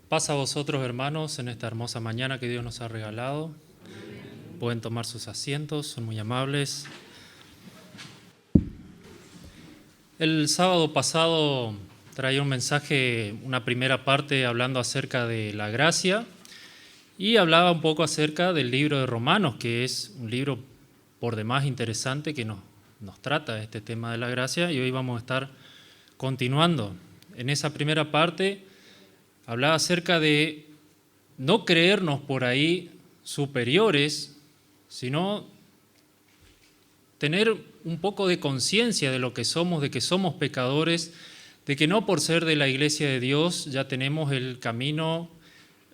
Paz a vosotros, hermanos, en esta hermosa mañana que Dios nos ha regalado. Pueden tomar sus asientos, son muy amables. El sábado pasado traía un mensaje, una primera parte hablando acerca de la gracia y hablaba un poco acerca del libro de Romanos, que es un libro por demás interesante que nos trata este tema de la gracia, y hoy vamos a estar continuando. En esa primera parte hablaba acerca de no creernos por ahí superiores, sino tener un poco de conciencia de lo que somos, de que somos pecadores, de que no por ser de la iglesia de Dios ya tenemos el camino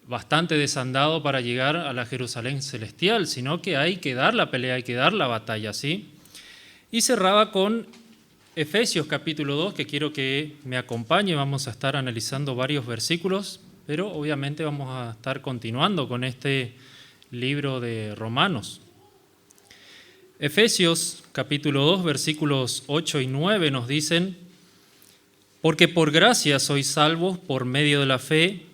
bastante desandado para llegar a la Jerusalén celestial, sino que hay que dar la pelea, hay que dar la batalla, ¿sí? Y cerraba con Efesios capítulo 2, que quiero que me acompañe. Vamos a estar analizando varios versículos, pero obviamente vamos a estar continuando con este libro de Romanos. Efesios capítulo 2, versículos 8 y 9 nos dicen: porque por gracia sois salvos por medio de la fe,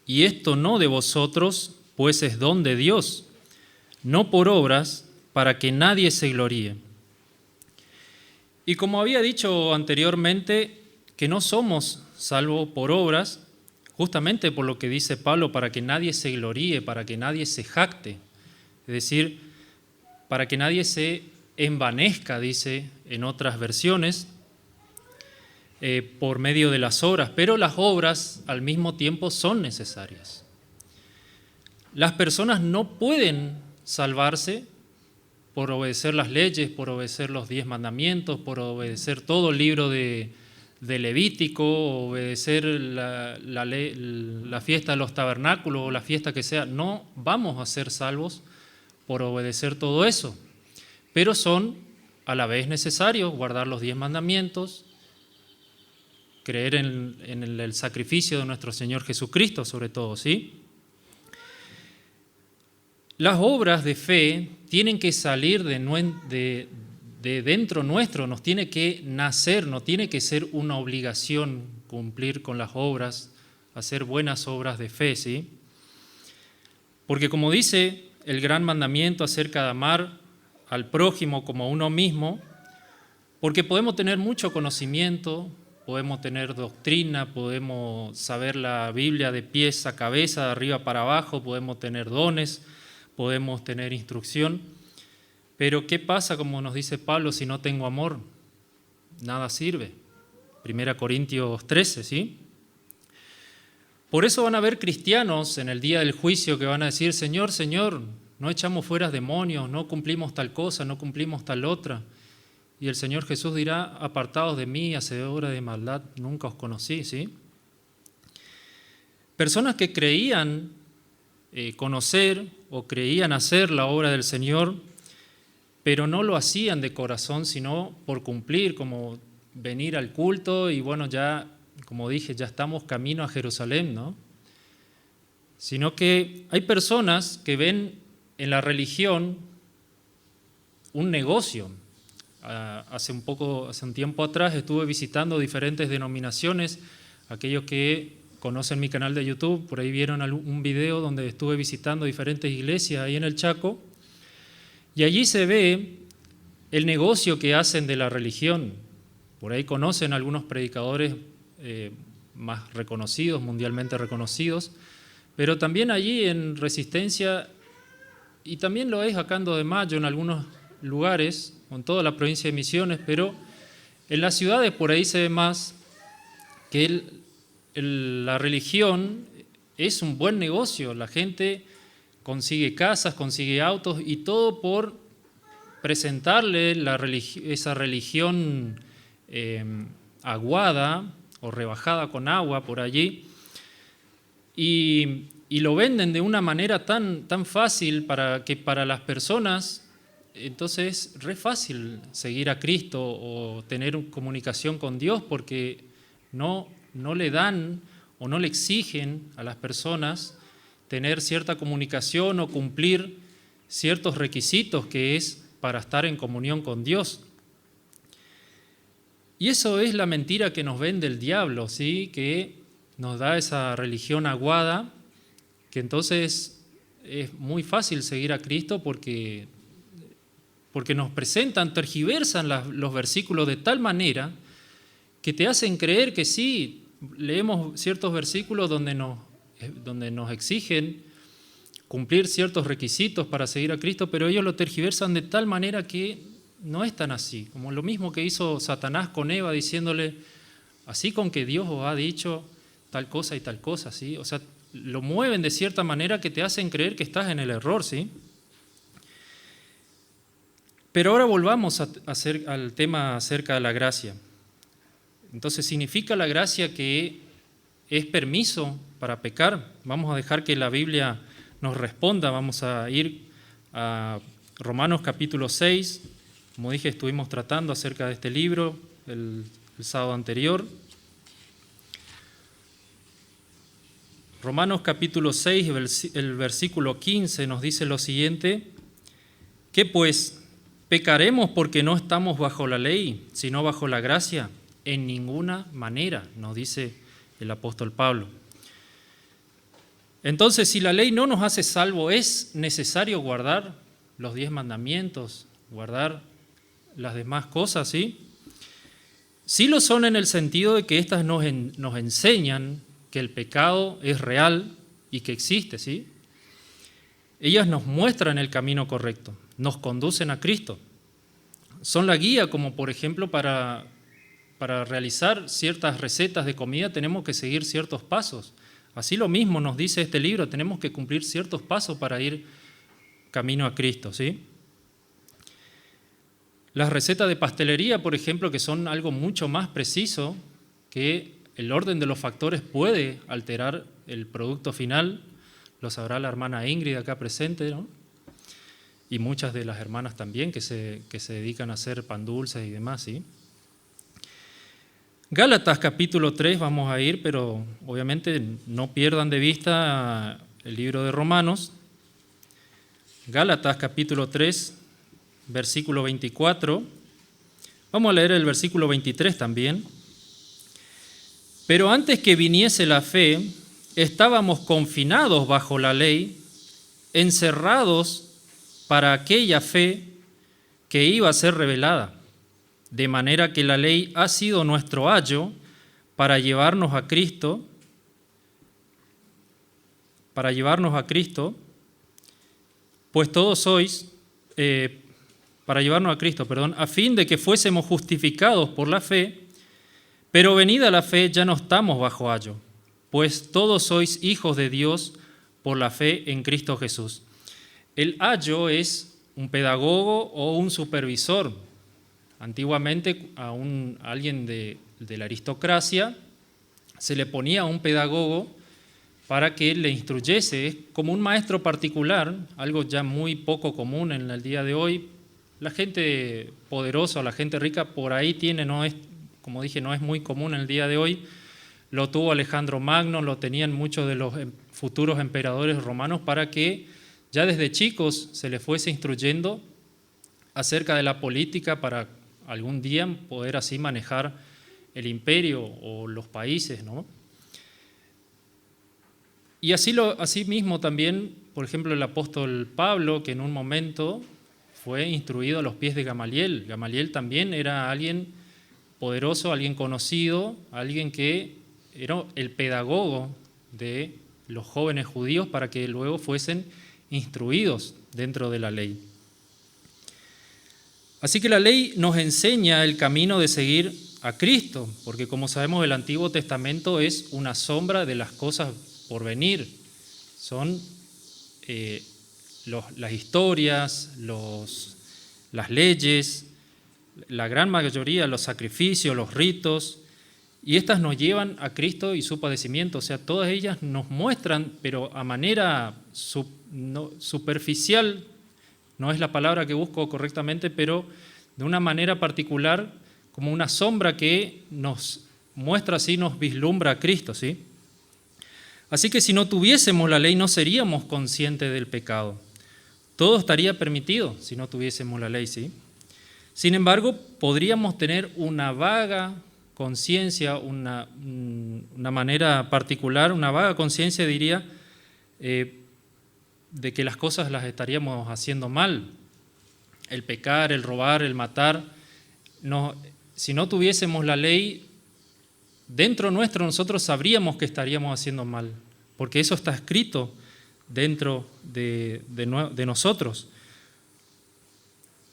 y esto no de vosotros, pues es don de Dios, no por obras, para que nadie se gloríe. Y como había dicho anteriormente, que no somos salvos por obras, justamente por lo que dice Pablo, para que nadie se gloríe, para que nadie se jacte, es decir, para que nadie se envanezca, dice en otras versiones, por medio de las obras, pero las obras al mismo tiempo son necesarias. Las personas no pueden salvarse por obedecer las leyes, por obedecer los 10 mandamientos, por obedecer todo el libro de Levítico, obedecer la fiesta de los tabernáculos o la fiesta que sea. No vamos a ser salvos por obedecer todo eso, pero son a la vez necesarios guardar los 10 mandamientos, creer en el sacrificio de nuestro Señor Jesucristo sobre todo, ¿sí? Las obras de fe tienen que salir de dentro nuestro, nos tiene que nacer, no tiene que ser una obligación cumplir con las obras, hacer buenas obras de fe, ¿sí? Porque como dice el gran mandamiento acerca de amar al prójimo como a uno mismo, porque podemos tener mucho conocimiento, podemos tener doctrina, podemos saber la Biblia de pies a cabeza, de arriba para abajo, podemos tener dones, podemos tener instrucción, pero ¿qué pasa, como nos dice Pablo, si no tengo amor? Nada sirve. 1 Corintios 13, ¿sí? Por eso van a haber cristianos en el día del juicio que van a decir: Señor, Señor, no echamos fuera demonios, no cumplimos tal cosa, no cumplimos tal otra. Y el Señor Jesús dirá: apartados de mí, hacedores de maldad, nunca os conocí, ¿sí? Personas que creían conocer o creían hacer la obra del Señor, pero no lo hacían de corazón, sino por cumplir, como venir al culto y bueno, ya, como dije, ya estamos camino a Jerusalén, ¿no? Sino que hay personas que ven en la religión un negocio. Hace un tiempo atrás estuve visitando diferentes denominaciones. Aquellos que conocen mi canal de YouTube, por ahí vieron un video donde estuve visitando diferentes iglesias ahí en el Chaco, y allí se ve el negocio que hacen de la religión. Por ahí conocen algunos predicadores más reconocidos, mundialmente reconocidos, pero también allí en Resistencia, y también lo es acá en 2 de Mayo, en algunos lugares, en toda la provincia de Misiones, pero en las ciudades por ahí se ve más que la religión es un buen negocio. La gente consigue casas, consigue autos y todo por presentarle esa religión aguada o rebajada con agua por allí, y lo venden de una manera tan fácil para que para las personas, entonces es re fácil seguir a Cristo o tener comunicación con Dios, porque no le dan o no le exigen a las personas tener cierta comunicación o cumplir ciertos requisitos que es para estar en comunión con Dios. Y eso es la mentira que nos vende el diablo, ¿sí? Que nos da esa religión aguada, que entonces es muy fácil seguir a Cristo porque nos presentan, tergiversan los versículos de tal manera que te hacen creer que sí, leemos ciertos versículos donde nos exigen cumplir ciertos requisitos para seguir a Cristo, pero ellos lo tergiversan de tal manera que no es tan así, como lo mismo que hizo Satanás con Eva diciéndole, así con que Dios os ha dicho tal cosa y tal cosa, ¿sí? O sea, lo mueven de cierta manera que te hacen creer que estás en el error, ¿sí? Pero ahora volvamos al tema acerca de la gracia. Entonces, ¿significa la gracia que es permiso para pecar? Vamos a dejar que la Biblia nos responda, vamos a ir a Romanos capítulo 6, como dije, estuvimos tratando acerca de este libro el sábado anterior. Romanos capítulo 6, el versículo 15 nos dice lo siguiente: ¿qué pues? ¿Pecaremos porque no estamos bajo la ley, sino bajo la gracia? En ninguna manera, nos dice el apóstol Pablo. Entonces, si la ley no nos hace salvo, ¿es necesario guardar los 10 mandamientos, guardar las demás cosas, sí? Sí lo son en el sentido de que éstas nos enseñan que el pecado es real y que existe, ¿sí? Ellas nos muestran el camino correcto, nos conducen a Cristo. Son la guía, como por ejemplo para realizar ciertas recetas de comida tenemos que seguir ciertos pasos. Así lo mismo nos dice este libro, tenemos que cumplir ciertos pasos para ir camino a Cristo, ¿sí? Las recetas de pastelería, por ejemplo, que son algo mucho más preciso, que el orden de los factores puede alterar el producto final, lo sabrá la hermana Ingrid acá presente, ¿no? Y muchas de las hermanas también que se dedican a hacer pan dulces y demás, ¿sí? Gálatas capítulo 3 vamos a ir, pero obviamente no pierdan de vista el libro de Romanos. Gálatas capítulo 3, versículo 24. Vamos a leer el versículo 23 también. Pero antes que viniese la fe, estábamos confinados bajo la ley, encerrados para aquella fe que iba a ser revelada. De manera que la ley ha sido nuestro ayo para llevarnos a Cristo, pues todos sois, para llevarnos a Cristo, a fin de que fuésemos justificados por la fe, pero venida la fe ya no estamos bajo ayo, pues todos sois hijos de Dios por la fe en Cristo Jesús. El ayo es un pedagogo o un supervisor. Antiguamente a alguien de la aristocracia se le ponía un pedagogo para que le instruyese. Es como un maestro particular, algo ya muy poco común en el día de hoy. La gente poderosa, la gente rica, por ahí tiene, no es, como dije, no es muy común en el día de hoy. Lo tuvo Alejandro Magno, lo tenían muchos de los futuros emperadores romanos para que ya desde chicos se les fuese instruyendo acerca de la política para algún día poder así manejar el imperio o los países, ¿no? Y así mismo también, por ejemplo, el apóstol Pablo, que en un momento fue instruido a los pies de Gamaliel. Gamaliel también era alguien poderoso, alguien conocido, alguien que era el pedagogo de los jóvenes judíos para que luego fuesen instruidos dentro de la ley. Así que la ley nos enseña el camino de seguir a Cristo, porque como sabemos el Antiguo Testamento es una sombra de las cosas por venir. Son las historias, las leyes, la gran mayoría, los sacrificios, los ritos, y estas nos llevan a Cristo y su padecimiento. O sea, todas ellas nos muestran, pero a manera superficial, no es la palabra que busco correctamente, pero de una manera particular, como una sombra que nos muestra así, nos vislumbra a Cristo, ¿sí? Así que si no tuviésemos la ley, no seríamos conscientes del pecado. Todo estaría permitido si no tuviésemos la ley, ¿sí? Sin embargo, podríamos tener una vaga conciencia, una manera particular, una vaga conciencia, diría, de que las cosas las estaríamos haciendo mal. El pecar, el robar, el matar. Si no tuviésemos la ley, dentro nuestro nosotros sabríamos que estaríamos haciendo mal, porque eso está escrito dentro de nosotros.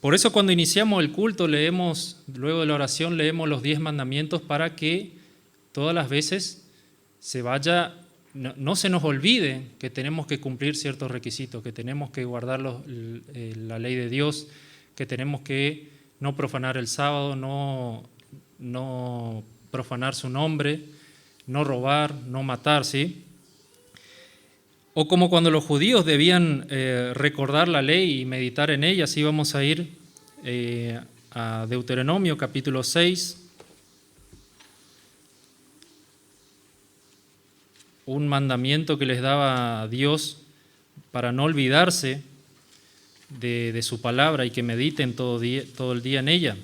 Por eso cuando iniciamos el culto luego de la oración leemos los 10 mandamientos para que todas las veces no se nos olvide que tenemos que cumplir ciertos requisitos, que tenemos que guardar la ley de Dios, que tenemos que no profanar el sábado, no profanar su nombre, no robar, no matar, ¿sí? O como cuando los judíos debían recordar la ley y meditar en ella, así vamos a ir a Deuteronomio capítulo 6, un mandamiento que les daba Dios para no olvidarse de su palabra y que mediten todo el día en ella.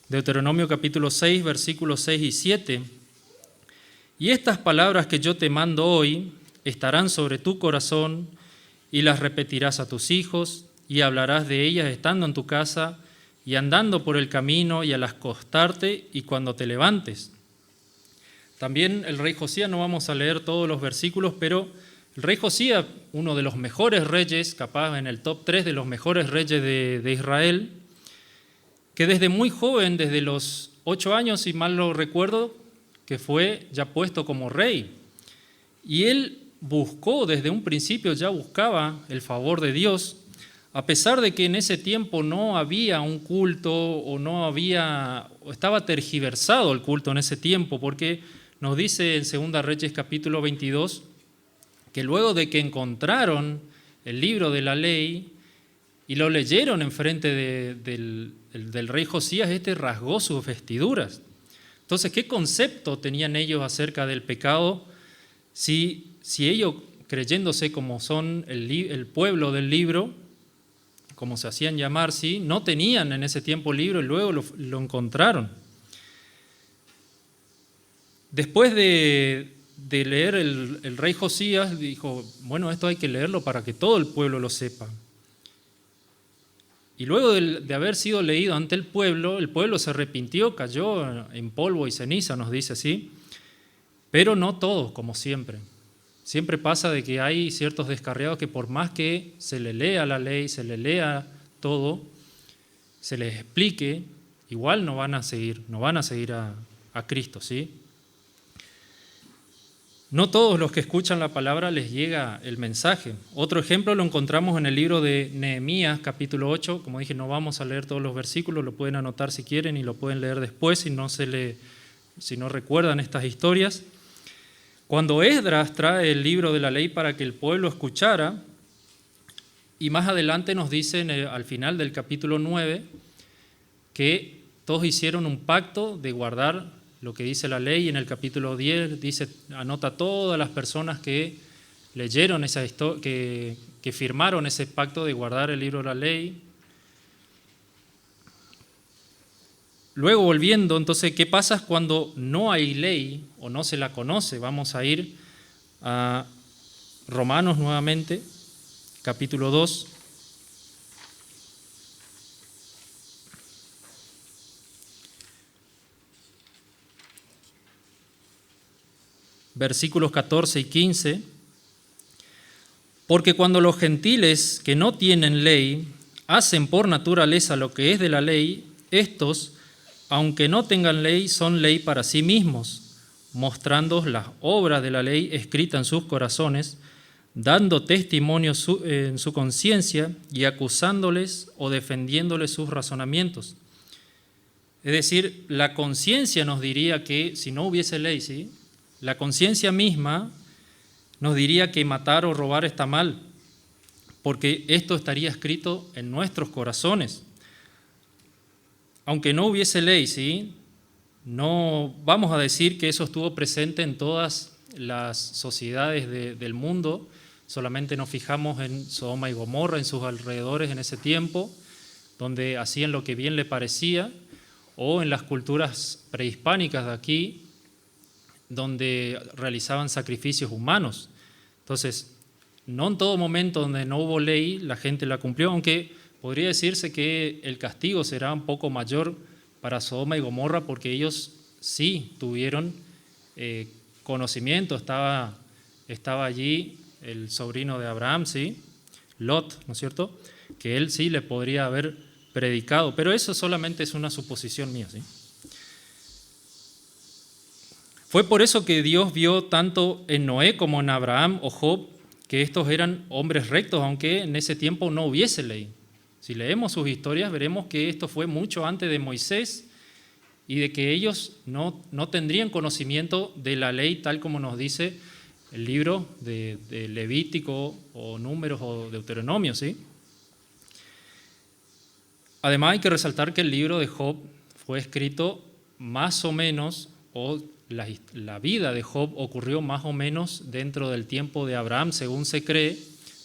Deuteronomio capítulo 6, versículos 6 y 7. Y estas palabras que yo te mando hoy estarán sobre tu corazón y las repetirás a tus hijos y hablarás de ellas estando en tu casa y andando por el camino y al acostarte y cuando te levantes. También el rey Josías, no vamos a leer todos los versículos, pero el rey Josías, uno de los mejores reyes, capaz en el top 3 de los mejores reyes de Israel, que desde muy joven, desde los 8 años, si mal lo recuerdo, que fue ya puesto como rey. Y él buscó, desde un principio ya buscaba el favor de Dios, a pesar de que en ese tiempo no había un culto o estaba tergiversado el culto en ese tiempo, porque nos dice en 2 Reyes capítulo 22 que luego de que encontraron el libro de la ley y lo leyeron enfrente del rey Josías, rasgó sus vestiduras. Entonces, ¿qué concepto tenían ellos acerca del pecado si ellos, creyéndose como son el pueblo del libro, como se hacían llamar, ¿sí?, no tenían en ese tiempo libro y luego lo encontraron? Después de leer el rey Josías, dijo, bueno, esto hay que leerlo para que todo el pueblo lo sepa. Y luego de haber sido leído ante el pueblo se arrepintió, cayó en polvo y ceniza, nos dice así, pero no todos, como siempre. Siempre pasa de que hay ciertos descarriados que por más que se le lea la ley, se le lea todo, se les explique, igual no van a seguir a Cristo, ¿sí? No todos los que escuchan la palabra les llega el mensaje. Otro ejemplo lo encontramos en el libro de Nehemías, capítulo 8. Como dije, no vamos a leer todos los versículos, lo pueden anotar si quieren y lo pueden leer después si no recuerdan estas historias. Cuando Esdras trae el libro de la ley para que el pueblo escuchara, y más adelante nos dicen al final del capítulo 9 que todos hicieron un pacto de guardar lo que dice la ley. En el capítulo 10 anota todas las personas que leyeron que firmaron ese pacto de guardar el libro de la ley. Luego, volviendo, entonces, ¿qué pasa cuando no hay ley o no se la conoce? Vamos a ir a Romanos nuevamente, capítulo 2. Versículos 14 y 15, porque cuando los gentiles que no tienen ley hacen por naturaleza lo que es de la ley, estos, aunque no tengan ley, son ley para sí mismos, mostrando las obras de la ley escritas en sus corazones, dando testimonio en su conciencia y acusándoles o defendiéndoles sus razonamientos. Es decir, la conciencia nos diría que si no hubiese ley, ¿sí?, la conciencia misma nos diría que matar o robar está mal, porque esto estaría escrito en nuestros corazones. Aunque no hubiese ley, ¿sí?, no vamos a decir que eso estuvo presente en todas las sociedades del mundo, solamente nos fijamos en Sodoma y Gomorra, en sus alrededores en ese tiempo, donde hacían lo que bien le parecía, o en las culturas prehispánicas de aquí, donde realizaban sacrificios humanos. Entonces, no en todo momento donde no hubo ley la gente la cumplió, aunque podría decirse que el castigo será un poco mayor para Sodoma y Gomorra porque ellos sí tuvieron conocimiento. Estaba allí el sobrino de Abraham, ¿sí? Lot, ¿no es cierto? Que él sí le podría haber predicado, pero eso solamente es una suposición mía, ¿sí? Fue por eso que Dios vio tanto en Noé como en Abraham o Job que estos eran hombres rectos, aunque en ese tiempo no hubiese ley. Si leemos sus historias, veremos que esto fue mucho antes de Moisés y de que ellos no tendrían conocimiento de la ley tal como nos dice el libro de Levítico o Números o Deuteronomio, ¿sí? Además hay que resaltar que el libro de Job fue escrito más o menos, o la vida de Job ocurrió más o menos dentro del tiempo de Abraham, según se cree,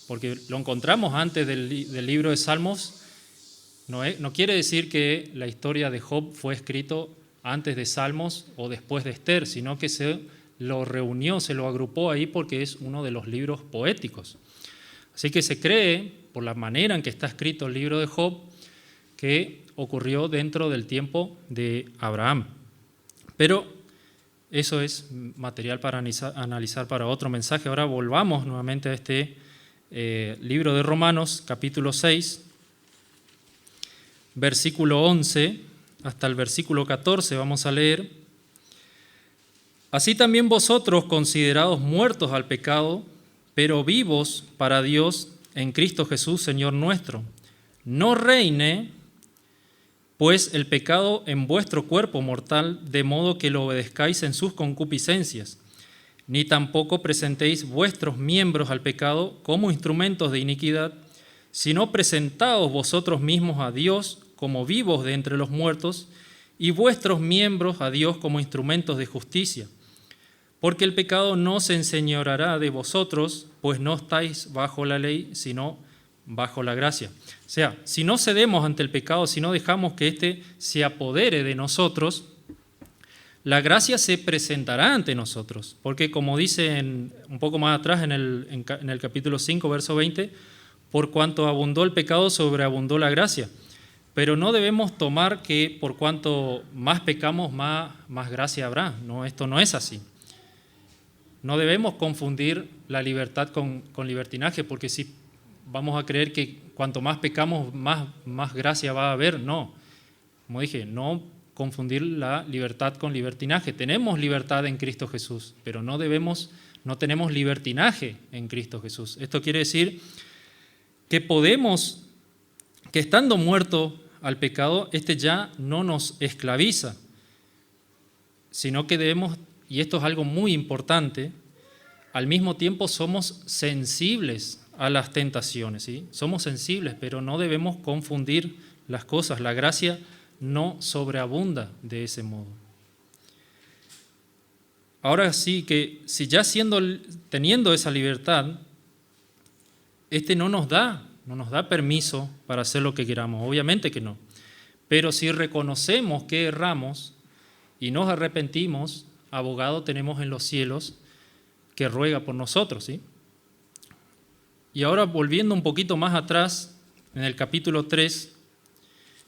porque lo encontramos antes del libro de Salmos. No quiere decir que la historia de Job fue escrito antes de Salmos o después de Esther, sino que se lo reunió, se lo agrupó ahí porque es uno de los libros poéticos. Así que se cree, por la manera en que está escrito el libro de Job, que ocurrió dentro del tiempo de Abraham. Pero eso es material para analizar para otro mensaje. Ahora volvamos nuevamente a este libro de Romanos, capítulo 6, versículo 11 hasta el versículo 14, vamos a leer. Así también vosotros, considerados muertos al pecado, pero vivos para Dios en Cristo Jesús, Señor nuestro. No reine, pues, el pecado en vuestro cuerpo mortal, de modo que lo obedezcáis en sus concupiscencias, ni tampoco presentéis vuestros miembros al pecado como instrumentos de iniquidad, sino presentaos vosotros mismos a Dios como vivos de entre los muertos, y vuestros miembros a Dios como instrumentos de justicia. Porque el pecado no se enseñoreará de vosotros, pues no estáis bajo la ley, sino bajo la gracia. O sea, si no cedemos ante el pecado, si no dejamos que éste se apodere de nosotros, la gracia se presentará ante nosotros. Porque como dice un poco más atrás en el capítulo 5, verso 20, por cuanto abundó el pecado, sobreabundó la gracia. Pero no debemos tomar que por cuanto más pecamos, más gracia habrá. No, esto no es así. No debemos confundir la libertad con libertinaje, porque si vamos a creer que cuanto más pecamos, más gracia va a haber. No, como dije, no confundir la libertad con libertinaje. Tenemos libertad en Cristo Jesús, pero no tenemos libertinaje en Cristo Jesús. Esto quiere decir que que estando muerto al pecado, este ya no nos esclaviza, sino que debemos, y esto es algo muy importante, al mismo tiempo somos sensibles a las tentaciones, ¿sí? Somos sensibles, pero no debemos confundir las cosas. La gracia no sobreabunda de ese modo. Ahora sí que si ya teniendo esa libertad, no nos da permiso para hacer lo que queramos, obviamente que no. Pero si reconocemos que erramos y nos arrepentimos, abogado tenemos en los cielos que ruega por nosotros, ¿sí? Y ahora volviendo un poquito más atrás, en el capítulo 3,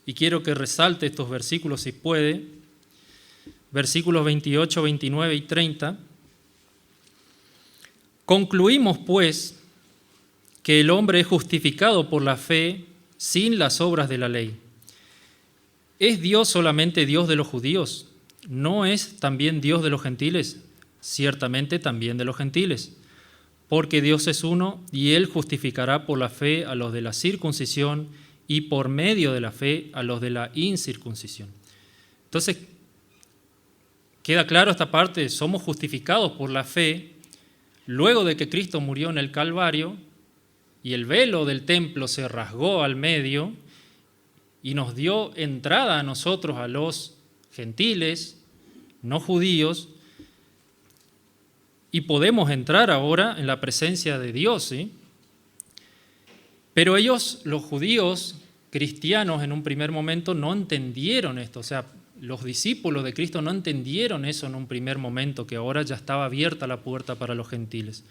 y quiero que resalte estos versículos si puede, versículos 28, 29 y 30. Concluimos pues que el hombre es justificado por la fe sin las obras de la ley. ¿Es Dios solamente Dios de los judíos? ¿No es también Dios de los gentiles? Ciertamente también de los gentiles. Porque Dios es uno y Él justificará por la fe a los de la circuncisión y por medio de la fe a los de la incircuncisión. Entonces, queda claro esta parte, somos justificados por la fe luego de que Cristo murió en el Calvario y el velo del templo se rasgó al medio y nos dio entrada a nosotros, a los gentiles, no judíos, y podemos entrar ahora en la presencia de Dios, ¿sí? Pero ellos, los judíos cristianos, en un primer momento no entendieron esto. O sea, los discípulos de Cristo no entendieron eso en un primer momento, que ahora ya estaba abierta la puerta para los gentiles.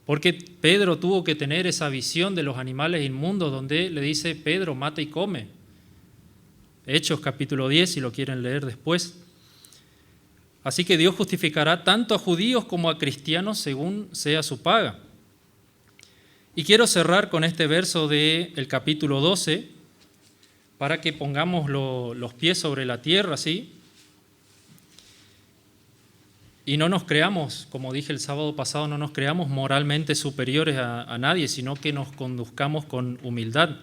Porque Pedro tuvo que tener esa visión de los animales inmundos donde le dice, Pedro, mata y come. Hechos capítulo 10, si lo quieren leer después. Así que Dios justificará tanto a judíos como a cristianos según sea su paga. Y quiero cerrar con este verso del capítulo 12, para que pongamos los pies sobre la tierra, ¿sí? Y no nos creamos, como dije el sábado pasado, no nos creamos moralmente superiores a nadie, sino que nos conduzcamos con humildad.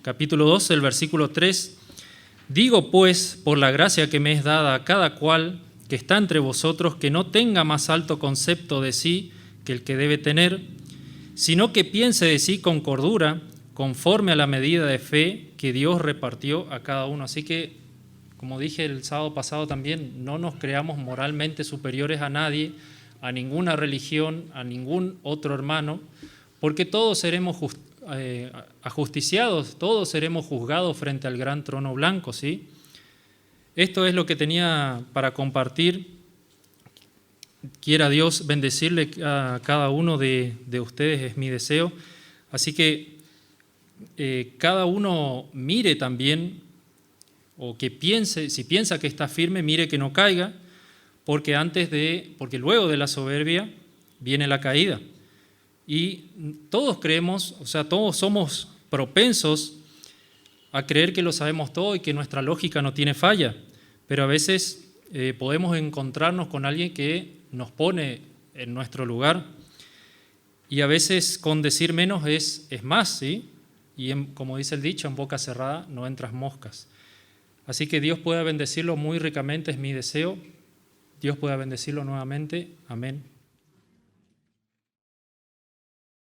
Capítulo 12, el versículo 3. Digo pues, por la gracia que me es dada a cada cual que está entre vosotros, que no tenga más alto concepto de sí que el que debe tener, sino que piense de sí con cordura, conforme a la medida de fe que Dios repartió a cada uno. Así que, como dije el sábado pasado también, no nos creamos moralmente superiores a nadie, a ninguna religión, a ningún otro hermano, porque todos seremos ajusticiados, todos seremos juzgados frente al gran trono blanco, ¿sí? Esto es lo que tenía para compartir. Quiera Dios bendecirle a cada uno de ustedes, es mi deseo. Así que cada uno mire también, o que piense, si piensa que está firme, mire que no caiga, porque luego de la soberbia viene la caída. Y todos creemos, o sea, todos somos propensos a creer que lo sabemos todo y que nuestra lógica no tiene falla, pero a veces podemos encontrarnos con alguien que nos pone en nuestro lugar, y a veces con decir menos es más, ¿sí? Y como dice el dicho, en boca cerrada no entras moscas. Así que Dios pueda bendecirlo muy ricamente, es mi deseo. Dios pueda bendecirlo nuevamente. Amén.